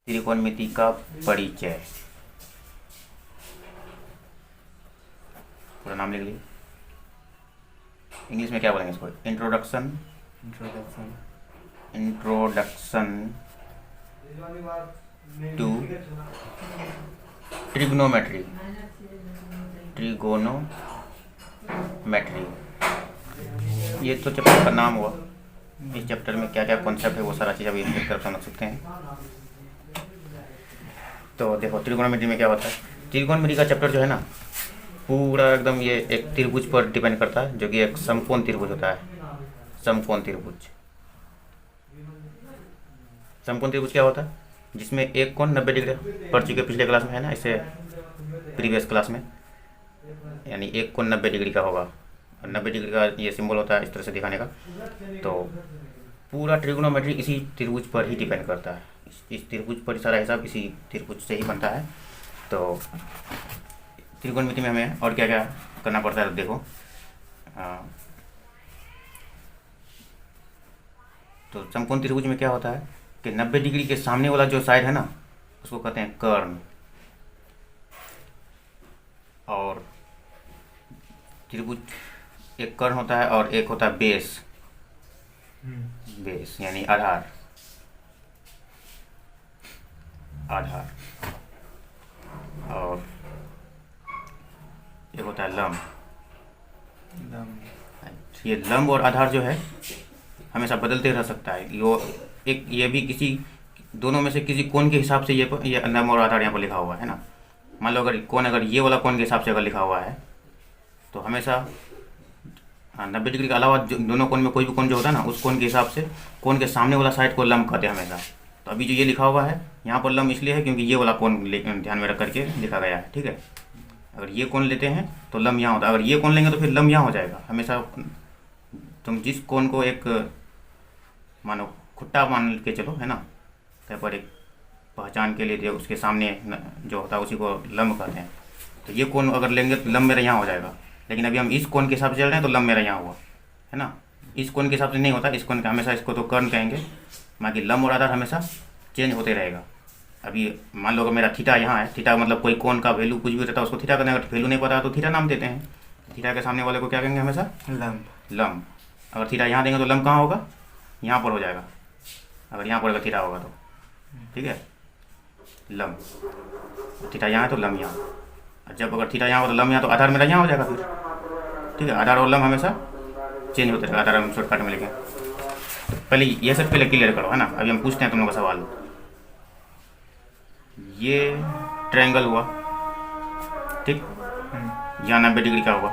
त्रिकोणमिति का परिचय। पूरा नाम लिख लीजिए। इंग्लिश में क्या बोलेंगे इसको? Introduction to trigonometry. ये तो चैप्टर का नाम हुआ। इस चैप्टर में क्या क्या कॉन्सेप्ट है वो सारा चीज़ अभी एक तरफ समझ सकते हैं। तो देखो त्रिकोणमिति में क्या होता है। त्रिकोणमिति का चैप्टर जो है ना पूरा एकदम ये एक त्रिभुज पर डिपेंड करता है, जो कि एक समकोण त्रिभुज होता है। समकोण त्रिभुज क्या होता है? जिसमें एक कोण 90 डिग्री पढ़ चुके पिछले क्लास में, है ना, इससे प्रीवियस क्लास में। यानी एक कोण 90 डिग्री का होगा और 90 डिग्री का ये सिंबल होता है इस तरह से दिखाने का। तो पूरा ट्रिग्नोमेट्री इसी त्रिभुज पर ही डिपेंड करता है। इस त्रिभुज पर सारा हिसाब इसी त्रिभुज से ही बनता है। तो त्रिकोणमिति में हमें और क्या क्या करना पड़ता है, तो देखो। तो समकोण त्रिभुज में क्या होता है कि 90 डिग्री के सामने वाला जो साइड है ना उसको कहते हैं कर्ण, और त्रिभुज एक कर्ण होता है और एक होता है बेस। बेस यानी आधार। और एक होता है लंब। ये लंब और आधार जो है हमेशा बदलते रह सकता है। ये भी किसी दोनों में से किसी कोण के हिसाब से ये लंब और आधार यहाँ पर लिखा हुआ है ना। मान लो अगर ये वाला कोण के हिसाब से अगर लिखा हुआ है तो हमेशा 90 डिग्री के अलावा दोनों कोण में कोई भी कोण जो होता है ना उस कोण के हिसाब से कोण के सामने वाला साइड को लंब कहते हैं हमेशा। तो अभी जो ये लिखा हुआ है यहाँ पर लंब इसलिए है क्योंकि ये वाला कोण ध्यान में रख करके लिखा गया है, ठीक है। अगर ये कोण लेते हैं तो लंब यहाँ होता है, अगर ये कोण लेंगे तो फिर लंब यहाँ हो जाएगा। हमेशा तुम जिस कोण को एक मानो खुट्टा मान के चलो, है ना, तो पर एक पहचान के लिए जो उसके सामने जो होता है उसी को लंब कहते हैं। तो ये कोण अगर लेंगे तो लंब मेरा यहाँ हो जाएगा। लेकिन अभी हम इस कोण के हिसाब से चल रहे हैं तो लंब मेरा यहाँ हुआ, है ना। इस कोण के हिसाब से नहीं होता, इस कोण का हमेशा इसको तो कर्ण कहेंगे। बाकी लंब और आधार हमेशा चेंज होते रहेगा। अभी मान लो अगर मेरा थीटा यहाँ है, थीटा मतलब कोई कोण का वैल्यू कुछ भी रहता है उसको थीटा करने, अगर वैल्यू नहीं पता तो थीटा नाम देते हैं। थीटा के सामने वाले को क्या कहेंगे? हमेशा लंब। अगर थीटा यहाँ देंगे तो लंब कहाँ होगा? यहाँ पर हो जाएगा। अगर यहाँ पर अगर थीटा होगा तो, ठीक है, लंब। थीटा यहाँ है तो लंब यहाँ। और जब अगर थीटा यहाँ हो तो लंब यहाँ, तो आधार मेरा यहाँ हो जाएगा फिर, ठीक है। आधार और लंब हमेशा चेंज होते रहेगा। आधार हम शॉर्टकट में लिखें तो पहले ये सब पहले क्लियर करो, है ना। अभी हम पूछते हैं तुम लोग का सवाल। ये ट्रायंगल हुआ, ठीक, यहाँ 90 डिग्री का हुआ।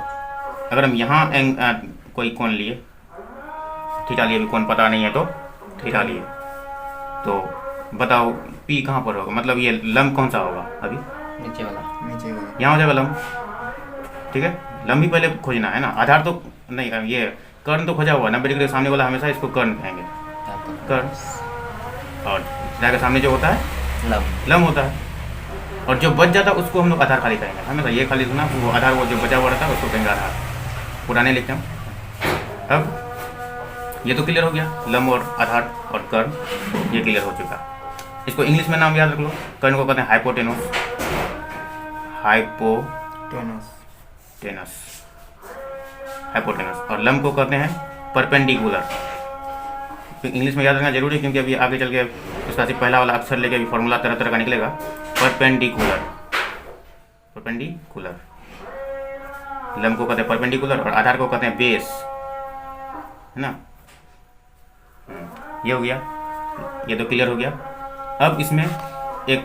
अगर हम यहाँ कोई कोण लिए, थीटा लिए, अभी कोण पता नहीं है तो थीटा लिए, तो बताओ पी कहाँ पर होगा? मतलब ये लंब कौन सा होगा? अभी नीचे वाला यहाँ हो जाएगा लंब, ठीक है। लंब ही पहले खोजना है ना, आधार तो नहीं। ये कर्ण तो खोजा हुआ, 90 डिग्री के सामने वाला हमेशा इसको कर्ण कहेंगे, कर्ण। और थीटा के सामने जो होता है लंब होता है। और जो बच जाता है उसको हम लोग आधार खाली कहेंगे हमेशा। ये खाली सुना, वो आधार, वो जो बचा हुआ रहता है उसको कहेंगे आधार। पुराने लिखते हैं। अब ये तो क्लियर हो गया, लंब और आधार और कर्ण, ये क्लियर हो चुका। इसको इंग्लिश में नाम याद रख लो। कर्ण को कहते हैं हाइपोटेनस। और लंब को कहते हैं परपेंडिकुलर। इंग्लिश में याद रखना जरूरी है क्योंकि अभी आगे चल के उसका सिर्फ पहला वाला अक्षर लेके अभी फॉर्मूला तरह तरह का निकलेगा। परपेंडिकुलर। लंब को कहते हैं परपेंडिकुलर और आधार को कहते हैं बेस, है ना। ये हो गया, ये तो क्लियर हो गया। अब इसमें एक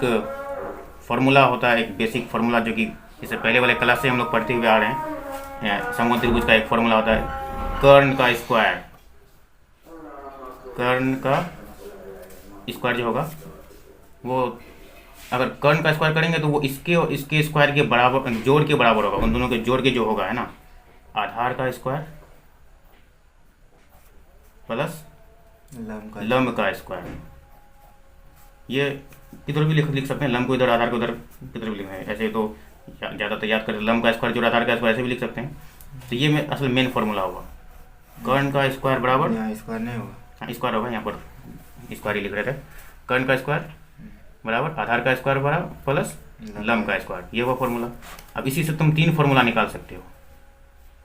फॉर्मूला होता है, एक बेसिक फार्मूला, जो कि इससे पहले वाले क्लास से हम लोग पढ़ते हुए आ रहे हैं। समकोण त्रिभुज का एक फार्मूला होता है कर्ण का स्क्वायर। कर्ण का स्क्वायर जो होगा वो, अगर कर्ण का स्क्वायर करेंगे तो वो इसके और इसके स्क्वायर के बराबर, जोड़ के बराबर होगा। उन दोनों के जोड़ के जो होगा, है ना, आधार का स्क्वायर प्लस लंब का स्क्वायर। ये किधर भी लिख सकते हैं, लंब को इधर, आधार को उधर, किधर भी लिखना है। ऐसे तो ज़्यादा तो याद करें, लंब का स्क्वायर जो आधार का स्क्वायर ऐसे भी लिख सकते हैं। तो ये असल मेन फॉर्मूला होगा। कर्ण का स्क्वायर बराबर, स्क्वायर नहीं होगा, स्क्वायर होगा, यहाँ पर स्क्वायर ही लिख रहे थे। कर्ण का स्क्वायर बराबर आधार का स्क्वायर बराबर प्लस लंब का स्क्वायर, ये हुआ फॉर्मूला। अब इसी से तुम 3 फॉर्मूला निकाल सकते हो।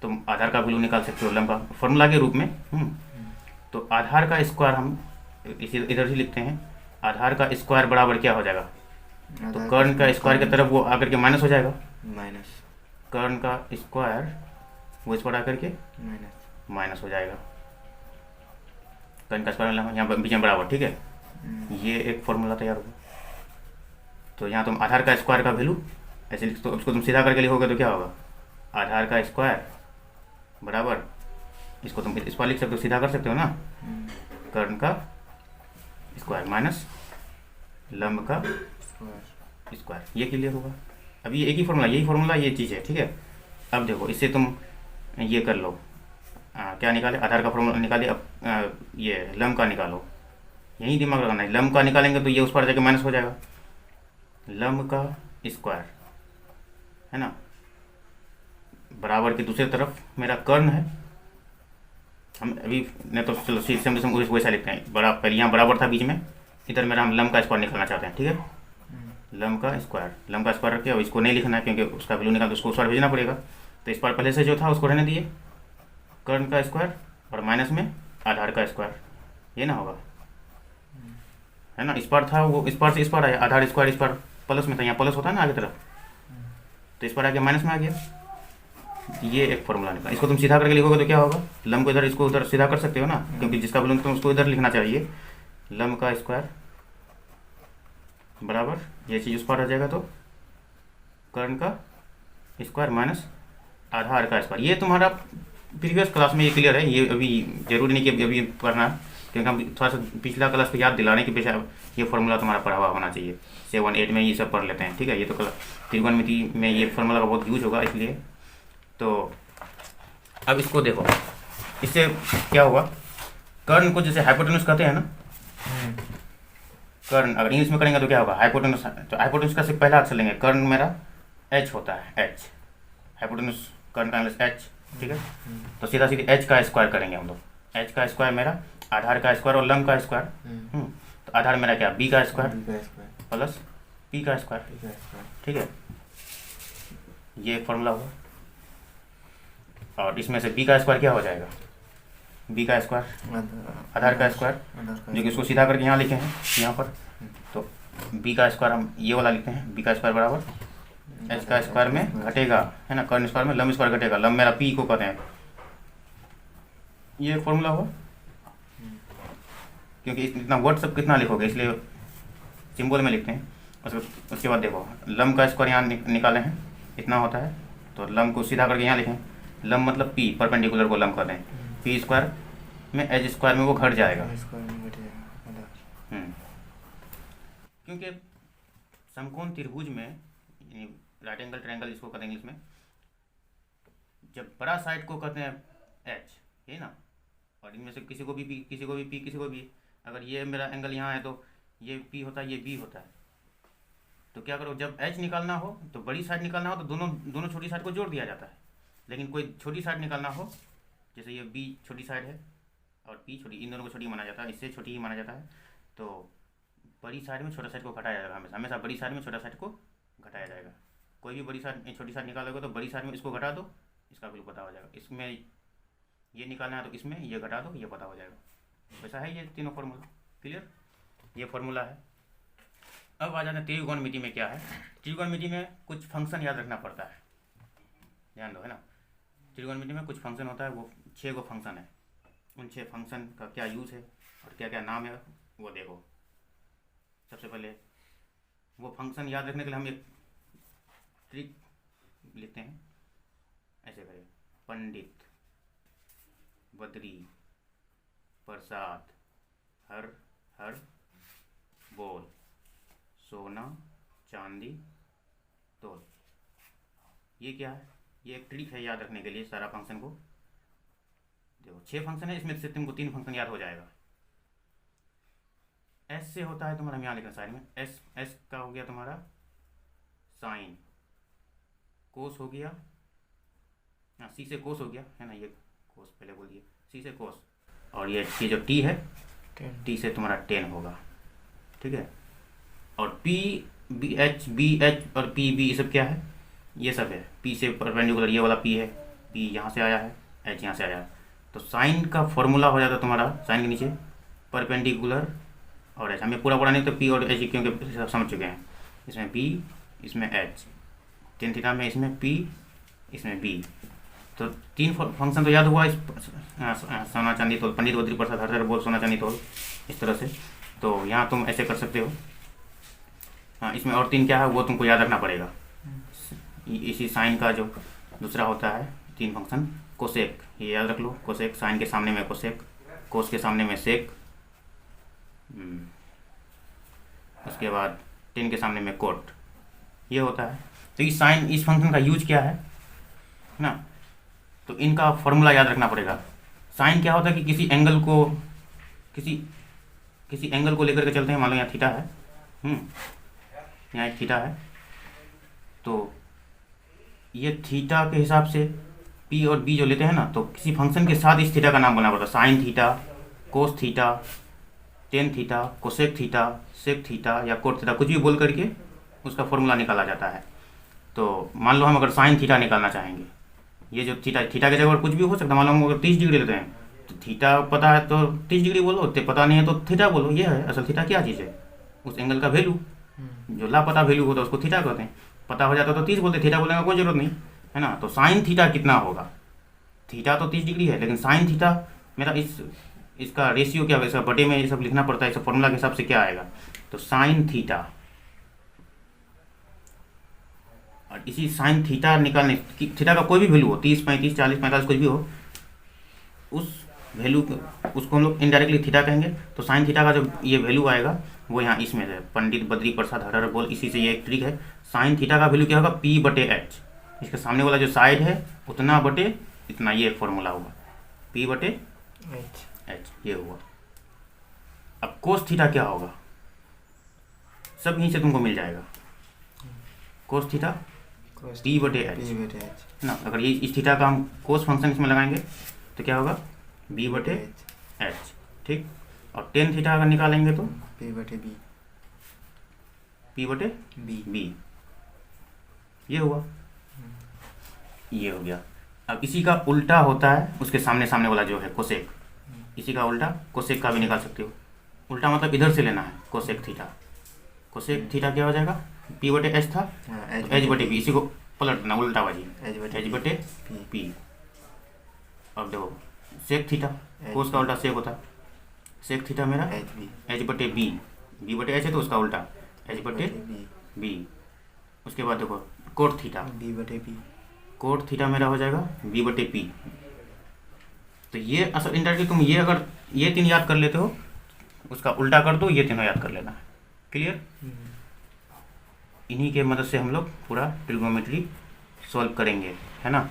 तुम आधार का वैल्यू निकाल सकते हो लंब का फॉर्मूला के रूप में। तो आधार का स्क्वायर हम इसी इधर ही लिखते हैं, आधार का स्क्वायर बराबर क्या हो जाएगा, तो कर्ण का स्क्वायर की तरफ वो आकर के माइनस हो जाएगा, माइनस कर्ण का स्क्वायर वो इस पर आकर के माइनस हो जाएगा, कर्ण का स्क्वायर यहाँ बीच में बराबर, ठीक है। ये एक फॉर्मूला तैयार होगा। तो यहाँ तुम आधार का स्क्वायर का वैल्यू ऐसे लिख, तो उसको तुम सीधा करके लिखोगे तो क्या होगा, आधार का स्क्वायर बराबर, इसको तुम इस पर लिख सकते हो, सीधा कर सकते हो ना, कर्ण का स्क्वायर माइनस लंब का स्क्वायर, ये क्लियर होगा। अब ये एक ही फॉर्मूला, यही फॉर्मूला ये चीज़ है, ठीक है। अब देखो इससे तुम ये कर लो, क्या निकाले, आधार का फॉर्मूला निकाले। अब ये लंब का निकालो, यही दिमाग लगाना है। लंब का निकालेंगे तो ये उस पर जाके माइनस हो जाएगा, लंब का स्क्वायर है ना, बराबर की दूसरी तरफ मेरा कर्ण है। हम अभी नहीं तो चलो सिस्टम वैसा लिखते हैं, बड़ा पहले यहाँ बराबर था बीच में, इधर मेरा हम लंब का स्क्वायर निकालना चाहते हैं, ठीक है। लंब का स्क्वायर रखे, और इसको नहीं लिखना है क्योंकि उसका वैल्यू निकाल तो उसको उस पर भेजना पड़ेगा। तो इस पर पहले से जो था उसको रहने दिए, कर्ण का स्क्वायर और माइनस में आधार का स्क्वायर, ये ना होगा, है ना। इस पर था वो, इस पर से इस पर आया, आधार स्क्वायर इस पर प्लस में था, यहाँ प्लस होता है ना आगे तरफ, तो इस पर आके माइनस में आ गया। ये एक फॉर्मूला निकला। इसको तुम सीधा करके लिखोगे तो क्या होगा, लंब को इधर इसको उधर सीधा कर सकते हो ना, क्योंकि जिसका वैल्यू तुम उसको इधर लिखना चाहिए, लंब का स्क्वायर बराबर ये चीज़ उस पर आ जाएगा, तो कर्ण का स्क्वायर माइनस आधार का स्क्वायर। ये तुम्हारा प्रीवियस क्लास में ये क्लियर है, ये अभी जरूरी नहीं कि अभी पढ़ना, क्योंकि हम थोड़ा सा पिछला क्लास को याद दिलाने के पेशा ये फॉर्मूला तुम्हारा पढ़ा हुआ होना चाहिए, 7, 8 में ये सब पढ़ लेते हैं, ठीक है। ये तो त्रिकोणमिति में ये फॉर्मूला का बहुत यूज होगा, इसलिए। तो अब इसको देखो, इससे क्या हुआ, कर्ण को जैसे हाइपोटेन्यूस कहते हैं ना, कर्ण अगर इंग्लिश में करेंगे तो क्या होगा, हाइपोटेन्यूस। तो हाइपोटेन्यूस का सिर्फ पहला अक्षर लेंगे, कर्ण मेरा एच होता है, एच, हाइपोटेन्यूस कर्ण का इंग्लिश एच, ठीक है। तो सीधा सीधे एच का स्क्वायर करेंगे हम लोग, एच का स्क्वायर मेरा आधार का स्क्वायर और लंब का स्क्वायर, तो आधार मेरा क्या, बी का स्क्वायर प्लस पी का स्क्वायर, ठीक है। ये फॉर्मूला हुआ। और इसमें से बी का स्क्वायर क्या हो जाएगा, बी का स्क्वायर आधार का स्क्वायर, जो कि उसको सीधा करके यहाँ लिखे हैं यहाँ पर, तो बी का स्क्वायर हम ये वाला लिखते हैं, बी का स्क्वायर बराबर एच का स्क्वायर में घटेगा, है ना, कर्ण स्क्वायर में लंब स्क्वायर घटेगा, लंब मेरा पी को कहते हैं। ये फॉर्मूला हुआ, क्योंकि इतना वर्ड सब कितना लिखोगे इसलिए सिंबल में लिखते हैं। उसके बाद देखो लंब का स्क्वायर यहाँ निकाले हैं, इतना होता है, तो लंब को सीधा करके यहाँ लिखें, लंब मतलब पी, परपेंडिकुलर को लंब कहते हैं, पी स्क्वायर में एच स्क्वायर में वो घट जाएगा, क्योंकि समकोण त्रिभुज में, राइट एंगल ट्रायंगल इसको कहते हैं इंग्लिश में, जब बड़ा साइड को कहते हैं एच, ये ना, और इनमें से किसी को भी पी, किसी को भी पी, किसी को भी, अगर ये मेरा एंगल यहाँ है तो ये पी होता है, ये बी होता है। तो क्या करो, जब एच निकालना हो तो बड़ी साइड निकालना हो तो दोनों छोटी साइड को जोड़ दिया जाता है। लेकिन कोई छोटी साइड निकालना हो, जैसे ये बी छोटी साइड है और पी छोटी, इन दोनों को छोटी माना जाता है, इससे छोटी ही माना जाता है, तो बड़ी साइड में छोटा साइड को घटाया जाएगा, हमेशा बड़ी साइड में छोटा साइड को घटाया जाएगा। कोई भी बड़ी साइड छोटी साइड निकालोगे तो बड़ी साइड में इसको घटा दो, इसका वैल्यू पता हो जाएगा, इसमें ये निकालना है तो इसमें ये घटा दो, ये पता हो जाएगा। वैसा है ये तीनों फार्मूला, क्लियर, ये फार्मूला है। अब आ जाते हैं त्रिकोणमिति में क्या है। त्रिकोणमिति में कुछ फंक्शन याद रखना पड़ता है, ध्यान दो, है ना। त्रिकोणमिति में कुछ फंक्शन होता है, वो 6 गो फंक्शन है। उन 6 फंक्शन का क्या यूज़ है और क्या क्या नाम है वो देखो। सबसे पहले वो फंक्शन याद रखने के लिए हम एक ट्रिक लिखते हैं, ऐसे करें, पंडित, बद्री, प्रसाद, हर हर बोल, सोना चांदी तोल। ये क्या है, ये एक ट्रिक है याद रखने के लिए सारा फंक्शन को। देखो 6 फंक्शन है, इसमें से तुमको 3 फंक्शन याद हो जाएगा। एस से होता है तुम्हारा, हम यहाँ लिखना साइड में, एस का हो गया तुम्हारा साइन, कोस हो गया, सी से कोस हो गया, है ना, ये कोस पहले बोल दिए, सी से कोस, और ये जो टी है, टी से तुम्हारा टेन होगा, ठीक है। और पी बी एच और पी बी ये सब क्या है, ये सब है पी से परपेंडिकुलर, ये वाला पी है, पी यहाँ से आया है, एच यहाँ से आया है। तो साइन का फॉर्मूला हो जाता है तुम्हारा साइन के नीचे परपेंडिकुलर और एच। हमें पूरा नहीं तो पी और एच क्योंकि सब समझ चुके हैं। इसमें पी, इसमें एच, टेन थीटा में इसमें पी, इसमें बी। तो तीन फंक्शन तो याद हुआ इस सोना चांदी तोल, पंडित बद्री प्रसाद हर बोल सोना चांदी तोल, इस तरह से। तो यहाँ तुम ऐसे कर सकते हो। हाँ, इसमें और तीन क्या है वो तुमको याद रखना पड़ेगा। इसी साइन का जो दूसरा होता है तीन फंक्शन, कोसेक, ये याद रख लो। कोसेक, साइन के सामने में कोसेक, कोस के सामने में सेक, उसके बाद टेन के सामने में कोट, ये होता है। तो इस साइन, इस फंक्शन का यूज क्या है ना, तो इनका फॉर्मूला याद रखना पड़ेगा। साइन क्या होता है कि किसी एंगल को किसी एंगल को लेकर के चलते हैं। मान लो यहाँ थीटा है, यहाँ एक थीटा है, तो ये थीटा के हिसाब से पी और बी जो लेते हैं ना, तो किसी फंक्शन के साथ इस थीटा का नाम बोलना पड़ता है। Sine theta, cos theta, tan theta, cosec theta, sec theta या कोट थीटा, कुछ भी बोल करके उसका फॉर्मूला निकाला जाता है। तो मान लो हम अगर साइन थीटा निकालना चाहेंगे, ये जो थीटा की जगह पर कुछ भी हो सकता है। मान लो हम अगर 30 डिग्री लेते हैं, तो थीटा पता है तो 30 डिग्री बोलो, तो पता नहीं है तो थीटा बोलो। ये है असल थीटा क्या चीज़ है, उस एंगल का वैल्यू। जो लापता वैल्यू होता है उसको थीटा कहते हैं। पता हो जाता तो 30 बोलते, थीटा बोलने का कोई जरूरत नहीं है ना। तो साइन थीटा कितना होगा, थीटा तो 30 डिग्री है, लेकिन साइन थीटा मेरा इसका रेशियो क्या होगा, इसका बटे में ये सब लिखना पड़ता है। इस फॉर्मूला के हिसाब से क्या आएगा, तो साइन थीटा, और इसी साइन थीटा निकालने, थीटा का कोई भी वैल्यू हो, 30, 35, 40, 45 कुछ भी हो, उस वैल्यू उसको हम लोग इनडायरेक्टली थीटा कहेंगे। तो साइन थीटा का जो ये वैल्यू आएगा वो यहाँ इसमें है, पंडित बद्री प्रसाद हर बोल, इसी से ये एक ट्रिक है। साइन थीटा का वैल्यू क्या होगा, पी बटे एच, इसके सामने वाला जो साइड है उतना बटे इतना, ये एक फॉर्मूला होगा, पी बटे एच, ये हुआ। अब कोस थीटा क्या होगा, सब यहीं से तुमको मिल जाएगा। कोस थीटा पी बटे एच ना, अगर ये इस थीटा का हम कोस फंक्शन इसमें लगाएंगे तो क्या होगा, बी बटे एच, ठीक। और टेन थीटा अगर निकालेंगे तो पी बटे बी, ये हुआ, ये हो गया। अब इसी का उल्टा होता है उसके सामने वाला जो है कोसेक, इसी का उल्टा कोसेक का भी निकाल सकते हो। उल्टा मतलब इधर से लेना है, कोसेक थीटा, कोसेक थीटा क्या हो जाएगा, पी बटे एच था, एच बटे बी, इसी को पलटना उल्टा बाजी, एच बटे पी। अब देखो सेक थीटा, कोस का उल्टा सेक होता है, सेक थीटा मेरा एच बटे बी, बी बटे एच है तो उसका उल्टा एच बटे बी। उसके बाद देखो कोट थीटा, बी बटे पी, कोट थीटा मेरा हो जाएगा बी बटे पी। तो ये असल इंडायरेक्टली तुम ये अगर ये तीन याद कर लेते हो, उसका उल्टा कर दो, ये तीनों याद कर लेना है। क्लियर। इन्हीं के मदद से हम लोग पूरा ट्रिग्नोमेट्री सॉल्व करेंगे, है ना।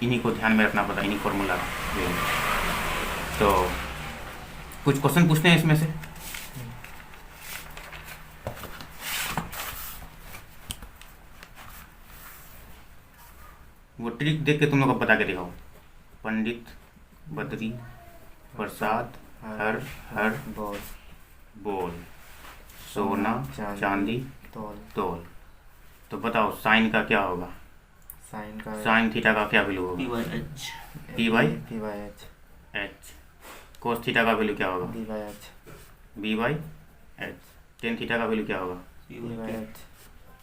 इन्हीं को ध्यान में रखना पड़ता है, इन्हीं फॉर्मूला। तो कुछ क्वेश्चन पूछते हैं इसमें से। वो ट्रिक देख के तुम लोग बता के दिखाओ। पंडित बद्री प्रसाद हर बोल सोना चांदी तोल। तो बताओ साइन का क्या होगा, साइन थीटा का क्या वैल्यू होगा, P by H. Cos theta का वैल्यू क्या होगा, B by H. Tan theta का वैल्यू क्या होगा,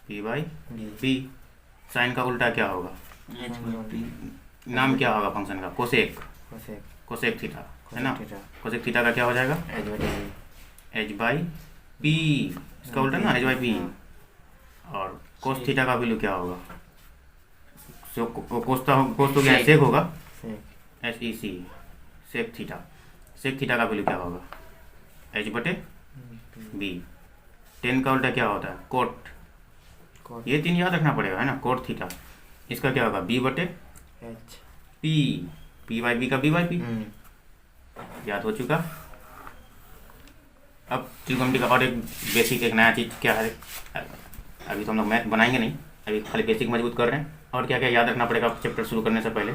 पी बाई बी। साइन का उल्टा क्या होगा, नाम क्या होगा फंक्शन का, कोसेक थीटा, है ना। कोसेक थीटा का क्या हो जाएगा, एच बाई पी, इसका उल्टा ना, एच बाई पी। और कोस थीटा का वैल्यू क्या होगा, कोस तो क्या सेक होगा, एच ई सी, सेक थीटा। सेक थीटा का वैल्यू क्या होगा, एच बटे बी। टेन का उल्टा क्या होता है, कोट। ये तीन याद रखना पड़ेगा, है ना। कोट थीटा, इसका क्या होगा, बी बटे एच, पी बाई बी का बी बाई पी। याद हो चुका। अब ट्रिग्नोमेट्री का और एक बेसिक एक नया चीज़ क्या है, अभी तो हम लोग मैथ बनाएंगे नहीं, अभी खाली बेसिक मजबूत कर रहे हैं। और क्या क्या याद रखना पड़ेगा चैप्टर शुरू करने से पहले।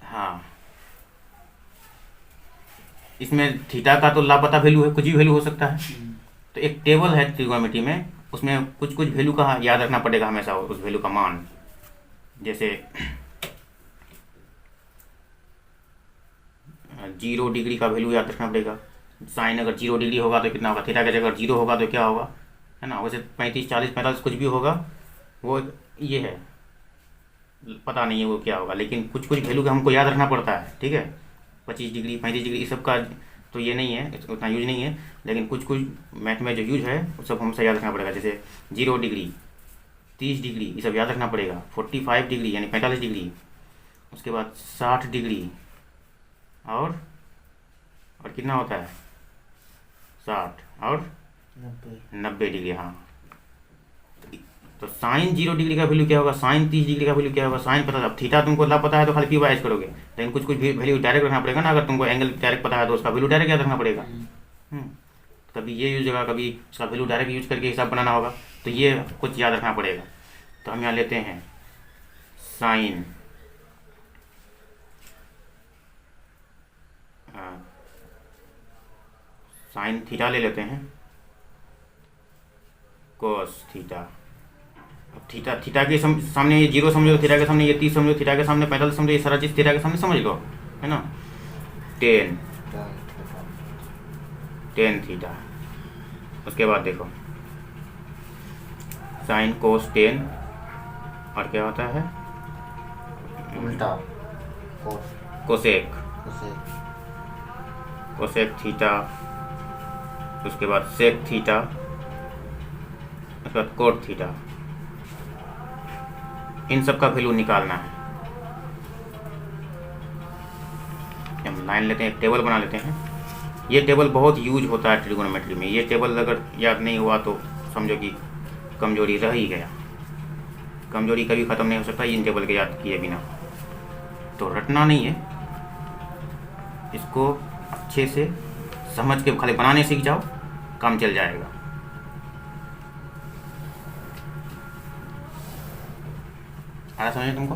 हाँ, इसमें थीटा का तो लापता वैल्यू है, कुछ भी वैल्यू हो सकता है। तो एक टेबल है ट्रिग्नोमेट्री में, उसमें कुछ कुछ वैल्यू का याद रखना पड़ेगा हमेशा, उस वैल्यू का मान। जैसे 0 डिग्री का वैल्यू याद रखना पड़ेगा। साइन अगर 0 डिग्री होगा तो कितना होगा, थीटा की जगह 0 होगा तो क्या होगा, है ना। वैसे 35, 40, 45 कुछ भी होगा, वो ये है, पता नहीं है वो क्या होगा, लेकिन कुछ कुछ वैल्यू का हमको याद रखना पड़ता है, ठीक है। 25 डिग्री, 35 डिग्री, ये सब का तो ये नहीं है, उतना यूज नहीं है, लेकिन कुछ कुछ मैथ में जो यूज है वो सब हमसे याद रखना पड़ेगा। जैसे 0 डिग्री, 30 डिग्री, ये सब याद रखना पड़ेगा। 45 डिग्री यानी 45 डिग्री, उसके बाद 60 डिग्री, और कितना होता है 60 और 90 डिग्री। हाँ, तो साइन 0 डिग्री का वैल्यू क्या होगा, साइन 30 डिग्री का वैल्यू क्या होगा, साइन पता। अब थीटा तुमको ला पता है तो खाली पी बाय एच करोगे, लेकिन कुछ कुछ वैल्यू डायरेक्ट रखना पड़ेगा ना। अगर तुमको एंगल डायरेक्ट पता है तो उसका वैल्यू डायरेक्ट याद रखना पड़ेगा। कभी ये यूज होगा, कभी उसका वैल्यू डायरेक्ट यूज करके हिसाब बनाना होगा, तो ये कुछ याद रखना पड़ेगा। तो हम यहाँ लेते हैं साइन साइन थीटा ले लेते हैं, कोस थीटा। अब थीटा के सामने ये 0 समझो, थीटा के सामने ये 30 समझो, थीटा के सामने 45 समझो, ये सारा चीज़ थीटा के सामने समझ लो, है ना। 10 थीटा। उसके बाद देखो साइन कोस 10, और क्या होता है उल्टा कोसेक थीटा। उसके बाद सेक थीटा, उसके बाद कोट थीटा। इन सब का वैल्यू निकालना है। हम लाइन लेते हैं, एक टेबल बना लेते हैं। ये टेबल बहुत यूज होता है ट्रिगोनोमेट्री में। ये टेबल अगर याद नहीं हुआ तो समझो कि कमजोरी रह ही गया। कमजोरी कभी ख़त्म नहीं हो सकता इन टेबल के याद किए बिना। तो रटना नहीं है, इसको अच्छे से समझ के खाली बनाने सीख जाओ, काम चल जाएगा। आया समझ में तुमको?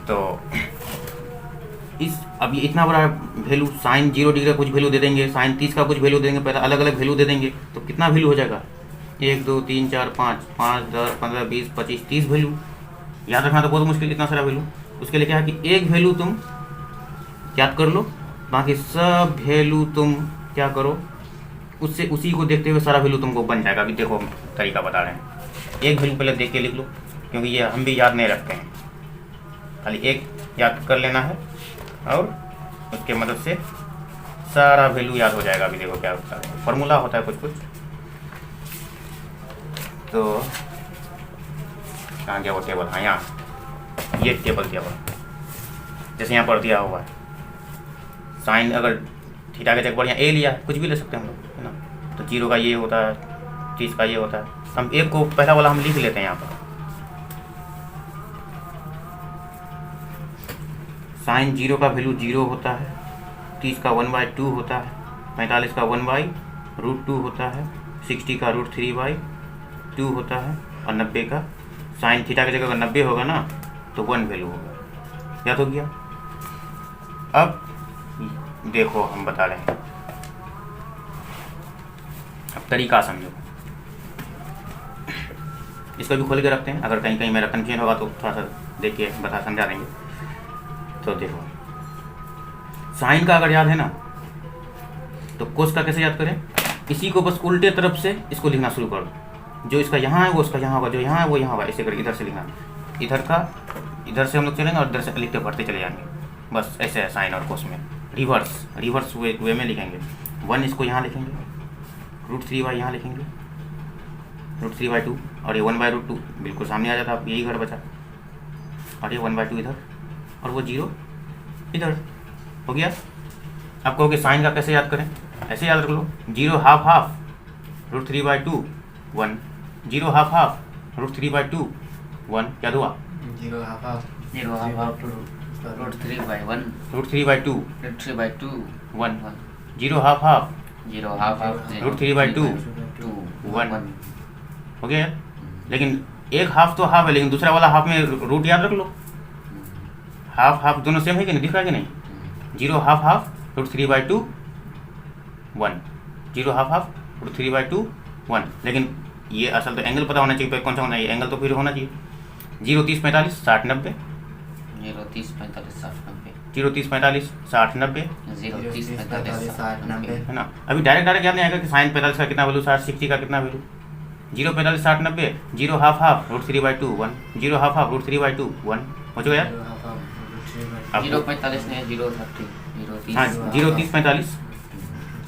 तो अब ये इतना बड़ा वैल्यू, साइन 0 डिग्री का कुछ वैल्यू दे देंगे, साइन 30 का कुछ वैल्यू देंगे, पहले अलग अलग वैल्यू दे देंगे, तो कितना वैल्यू हो जाएगा, 1 2 3 4 5 5 10 15 20 25 30 वैल्यू। याद रखना तो बहुत मुश्किल, इतना सारा वैल्यू। उसके लिए क्या है कि एक वैल्यू तुम याद कर लो, बाकी सब वैल्यू तुम क्या करो, उससे उसी को देखते हुए सारा वैल्यू तुमको बन जाएगा। अभी देखो हम तरीका बता रहे हैं। एक वैल्यू पहले देख के लिख लो, क्योंकि ये हम भी याद नहीं रखते हैं। खाली एक याद कर लेना है और उसके मदद से सारा वैल्यू याद हो जाएगा। अभी देखो क्या होता है, फॉर्मूला होता है कुछ कुछ। तो कहाँ गया वो टेबल, हाँ यहाँ, ये टेबल जैसे यहाँ पर दिया हुआ है। साइन अगर थीटा के जगह पर यहाँ ए लिया, कुछ भी ले सकते हैं हम लोग, है ना। तो 0 का ये होता है, 30 का ये होता है। हम एक को पहला वाला हम लिख लेते हैं यहाँ पर। साइन 0 का वैल्यू 0 होता है, 30 का 1/2 होता है, 45 का 1/√2 होता है, 60 का √3/2 होता है, और 90 का, साइन थीटा की जगह अगर 90 होगा ना तो 1 वैल्यू होगा। याद हो गया? अब देखो हम बता रहे हैं, अब तरीका समझो। इसको भी खोल के रखते हैं, अगर कहीं कहीं मेरा कन्फ्यूजन होगा तो थोड़ा सा देख के समझा देंगे। तो देखो साइन का अगर याद है ना तो कोस का कैसे याद करें, इसी को बस उल्टे तरफ से इसको लिखना शुरू कर दो। जो इसका यहाँ है वो उसका यहाँ होगा, जो यहाँ है वो यहाँ होगा, ऐसे करके इधर से लिखना। इधर का इधर से हम लोग चलेंगे और इधर से लिखते पढ़ते चले जाएंगे। बस ऐसे है साइन और कोस में। रिवर्स वे में लिखेंगे। 1 इसको यहाँ लिखेंगे, √3 यहाँ लिखेंगे, √3/2, और ये 1/√2 बिल्कुल सामने आ जाता है। यही घर बचा, और ये 1/2 इधर, और वो 0 इधर हो गया। अब कहोगे साइन का कैसे याद करें, ऐसे याद रख लो, 0 हाफ √3/2 1, 0 हाफ √3/2 1। क्या हुआ? 0 हाफ √3/1 √3/2 1, 0 हाफ √3/2 1 हो गया। लेकिन एक हाफ तो हाफ है, लेकिन दूसरा वाला हाफ में रूट याद रख लो, हाफ हाफ दोनों सेम है कि नहीं, दिख रहा है कि नहीं? 0 हाफ हाफ √3/2 1, 0 हाफ हाफ √3/2 1। लेकिन ये असल तो एंगल पता होना चाहिए, कौन सा होना चाहिए एंगल, तो फिर होना चाहिए 0 30 45 60 90, 0 30 45 60 90, 0 30 45 60 90, 0 30 45 60 90, है ना। अभी डायरेक्ट याद नहीं आएगा कि साइन 45 का कितना वैल्यू, 60 का कितना value. 0 45 60 90, 0 half half √3/2 1, 0 half half √3/2 1 हो चुका यार। 0 45 नहीं, 0 30, 0 30, हाँ 0 30 45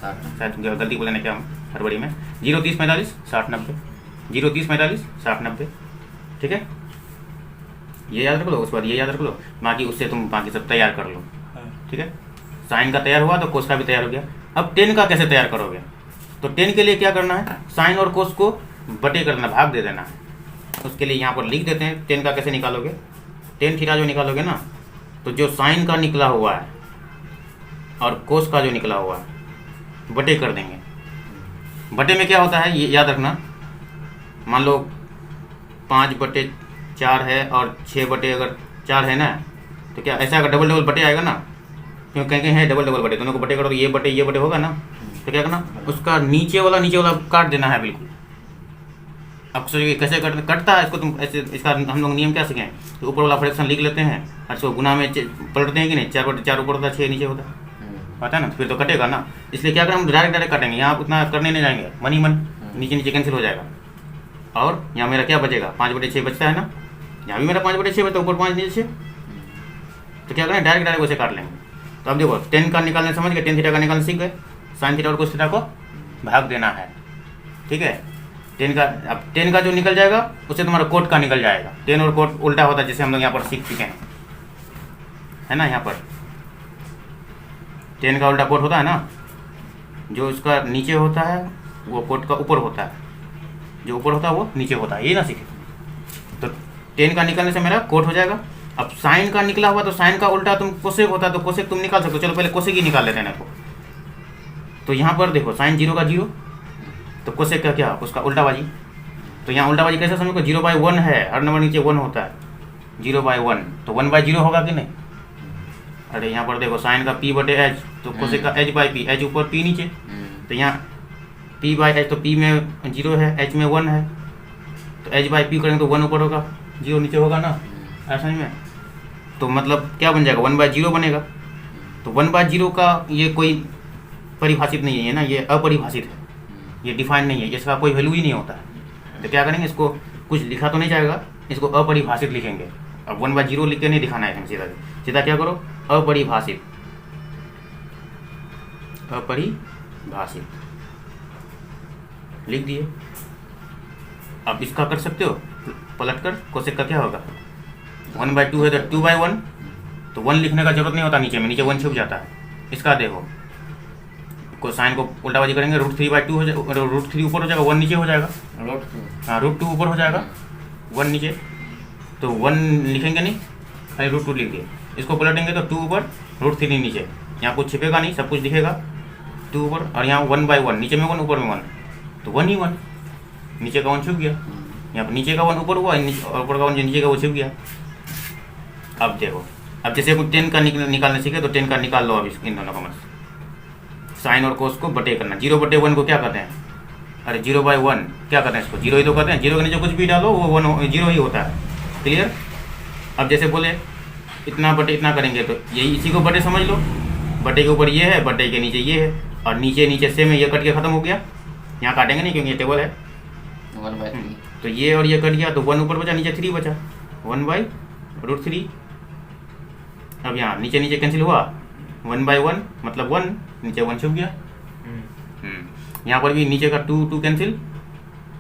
60 शायद गलती बोले ना क्या हड़बड़ी में, 0 30 45 60 90, 0 30 45 60 90, ठीक है। ये याद रख लो, उस बार ये याद रख लो, बाकी उससे तुम बाकी सब तैयार कर लो, ठीक है। साइन का तैयार हुआ तो कोस का भी तैयार हो गया। अब टेन का कैसे तैयार करोगे? तो टेन के लिए क्या करना है, साइन और कोस को बटे करना, भाग दे देना है। उसके लिए यहाँ पर लिख देते हैं टेन का कैसे निकालोगे। टेन थीटा जो निकालोगे ना, तो जो साइन का निकला हुआ है और कोस का जो निकला हुआ है बटे कर देंगे। बटे में क्या होता है ये याद रखना, मान लो 5/4 है और 6/4 है ना, तो क्या ऐसा अगर डबल डबल बटे आएगा ना, क्यों कहेंगे हैं डबल डबल बटे, दोनों को बटे करो तो ये बटे होगा ना, तो क्या करना, उसका नीचे वाला काट देना है बिल्कुल। अब सोचिए कैसे कटता है इसको, तुम ऐसे इसका हम लोग नियम क्या सीखें, तो ऊपर वाला फ्रैक्शन लिख लेते हैं और इसको गुना में पलटते हैं कि नहीं, 4/4 ऊपर होता है, 6 नीचे होता है, पता है ना, फिर तो कटेगा ना। इसलिए क्या करें, हम डायरेक्ट काटेंगे, यहाँ उतना करने नहीं जाएंगे, मन ही मन नीचे नीचे कैंसिल हो जाएगा। और यहाँ मेरा क्या बचेगा, 5/6 बचता है ना, यहाँ भी मेरा 5/6 बचता है, ऊपर 5 नीचे 6, तो क्या करें डायरेक्ट वैसे काट लेंगे। तो अब देखो टेन का निकालने समझ गए, टेन थीटा का निकालने सीख गए, साइन थीटा और कोस थीटा को भाग देना है, ठीक है। टेन का, अब टेन का जो निकल जाएगा उससे तुम्हारा कोट का निकल जाएगा। टेन और कोट उल्टा होता है, जैसे हम लोग यहाँ पर सीख चुके हैं, है ना। यहाँ पर टेन का उल्टा कोट होता है ना, जो उसका नीचे होता है वो कोट का ऊपर होता है, जो ऊपर होता है वो नीचे होता है, ये ना सीखे। तो टेन का निकलने से मेरा कोट हो जाएगा। अब साइन का निकला हुआ तो साइन का उल्टा तुम कोसेक होता है, तो कोसेक तुम निकाल सकते हो। चलो पहले कोसेक ही निकाल लेते हैं ना। तो यहाँ पर देखो साइन 0 का 0, तो कोसेक का क्या, उसका उल्टाबाजी। तो यहाँ उल्टाबाजी कैसे समझो, 0/1 है, हर नंबर नीचे 1 होता है, 0/1 तो 1/0 होगा कि नहीं। अरे यहाँ पर देखो साइन का p/h, तो कोसेक का h/p, h ऊपर p नीचे, तो यहाँ p/h, तो p में 0 है, h में 1 है, तो h/p करेंगे तो 1 ऊपर होगा, 0 नीचे होगा ना, ऐसा नहीं में। तो मतलब क्या बन जाएगा, 1/0 बनेगा। तो 1/0 का ये कोई परिभाषित नहीं है ना, ये अपरिभाषित है, ये डिफाइन नहीं है, इसका कोई वैल्यू ही नहीं होता है। तो क्या करेंगे, इसको कुछ लिखा तो नहीं जाएगा, इसको अपरिभाषित लिखेंगे। अब 1/0 लिख के नहीं दिखाना है, सीधा सीधा क्या करो, अपरिभाषित, अपरिभाषित लिख दिए। अब इसका कर सकते हो पलट कर, कोसेक का क्या होगा, 1/2 है तो 2/1, तो 1 लिखने का जरूरत नहीं होता, नीचे में नीचे 1 छुप जाता है। इसका देखो को साइन को उल्टाबाजी करेंगे, √3/2 हो जाएगा, √3 ऊपर हो जाएगा, 1 नीचे हो जाएगा, हाँ √2 ऊपर हो जाएगा, 1 नीचे, तो 1 लिखेंगे नहीं, खाली √2 लिख दिए। इसको पलटेंगे तो 2 ऊपर √3 नीचे, यहाँ कुछ छिपेगा नहीं, सब कुछ दिखेगा, 2 ऊपर, और यहाँ 1/1, नीचे में 1 ऊपर में 1, तो 1 ही 1, नीचे का 1 छुप गया, यहाँ पर नीचे का 1 ऊपर हुआ और ऊपर का 1 जो नीचे का वो छुप गया। अब देखो, अब जैसे कोई 10 का निकालने सीखे तो 10 का निकाल लो। अब इन दोनों का मतलब साइन और कोस को बटे करना। 0/1 को क्या कहते हैं, अरे 0/1 क्या कहते हैं, इसको 0 ही तो कहते हैं, 0 के नीचे कुछ भी डालो वो 0 ही होता है, क्लियर। अब जैसे बोले इतना बटे इतना करेंगे तो यही इसी को बटे समझ लो, बटे के ऊपर ये है, बटे के नीचे ये है, और नीचे नीचे से में ये कट के खत्म हो गया, यहाँ काटेंगे नहीं क्योंकि ये टेबल है, 1/3, तो ये और ये कट गया, तो 1 ऊपर बचा, नीचे 3 बचा, 1/√3। अब यहाँ नीचे नीचे कैंसिल हुआ, 1/1 मतलब 1, नीचे 1 छुप गया। यहाँ पर भी नीचे का 2 कैंसिल,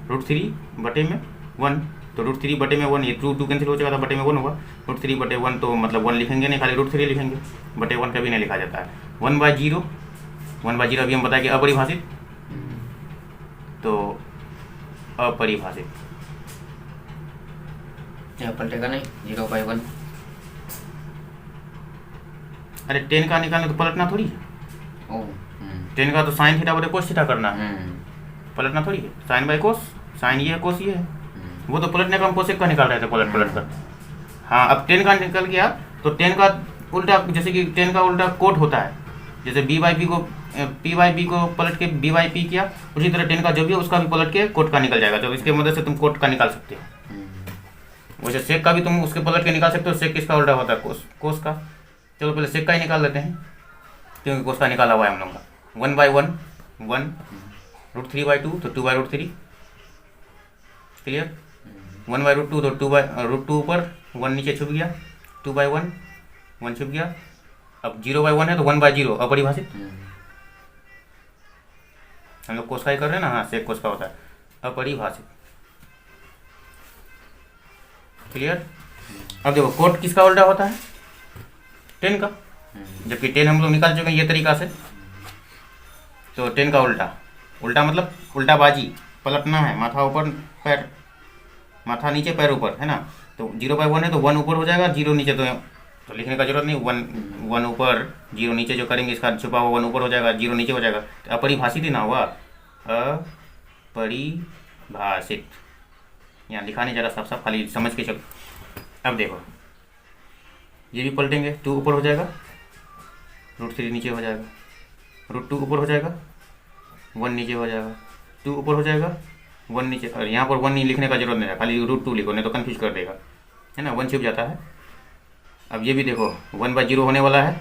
√3 बटे में 1, तो √3 बटे में 1, ये 2 कैंसिल हो जाएगा, बटे में 1 होगा, √3 बटे 1, तो मतलब 1 लिखेंगे नहीं, खाली √3 लिखेंगे, बटे 1 कभी नहीं लिखा जाता है। 1/0 अभी हम बताया कि अपरिभाषित, तो अपरिभाषित पलटेगा नहीं, 0/1। अरे 10 का निकालने तो पलटना थोड़ी है, ओ 10 का तो साइन थीटा बटे कोस थीटा करना है, पलटना थोड़ी है, साइन बाई कोस, साइन ये है कोस ये है, वो तो पलटने का हम कोसेक का निकाल रहे थे पलट कर। हाँ अब 10 का निकल गया तो 10 का उल्टा, जैसे कि 10 का उल्टा कोट होता है, जैसे बी बाई पी को पी बाई बी को पलट के बी बाई पी किया, उसी तरह 10 का जो भी है उसका भी पलट के कोट का निकल जाएगा। तो इसके मदद से तुम कोट का निकाल सकते हो। वैसे सेक का भी तुम उसके पलट के निकाल सकते हो। सेक किसका उल्टा होता है? कोस का। चलो पहले सेक का ही निकाल लेते हैं, क्योंकि कोस का निकाला हुआ है हम लोग का। 1/1 1 √3/2 तो 2/√3 क्लियर। 1/√2 तो 2/√2 ऊपर, 1 नीचे छुप गया, 2/1 1 छुप गया। अब 0/1 है तो 1/0 अपरिभाषित। हम लोग कोस का ही कर रहे हैं ना। हाँ, सेक कोस का होता है अपरिभाषित। क्लियर। अब देखो कोट किसका उल्टा होता है? 10 का। जबकि 10 हम लोग निकाल चुके हैं ये तरीका से। तो 10 का उल्टा मतलब उल्टा बाजी, पलटना है, माथा ऊपर पैर, माथा नीचे पैर ऊपर, है ना। तो 0/1 है तो 1 ऊपर हो जाएगा, 0 नीचे, तो लिखने का जरूरत नहीं। 1 ऊपर 0 नीचे जो करेंगे इसका छुपा हुआ 1 ऊपर हो जाएगा, 0 नीचे हो जाएगा। तो अपरिभाषित ही ना हुआ, अपरिभाषित। यहाँ लिखा नहीं जरा साफ साफ, खाली समझ के चलो। अब देखो ये भी पलटेंगे, 2 ऊपर हो जाएगा, √3 नीचे हो जाएगा, √2 ऊपर हो जाएगा, 1 नीचे हो जाएगा, 2 ऊपर हो जाएगा, 1 नीचे। और यहाँ पर 1 नहीं लिखने का जरूरत नहीं है, खाली √2 लिखो, नहीं तो कन्फ्यूज कर देगा, है ना। 1 छिप जाता है। अब ये भी देखो 1/0 होने वाला है,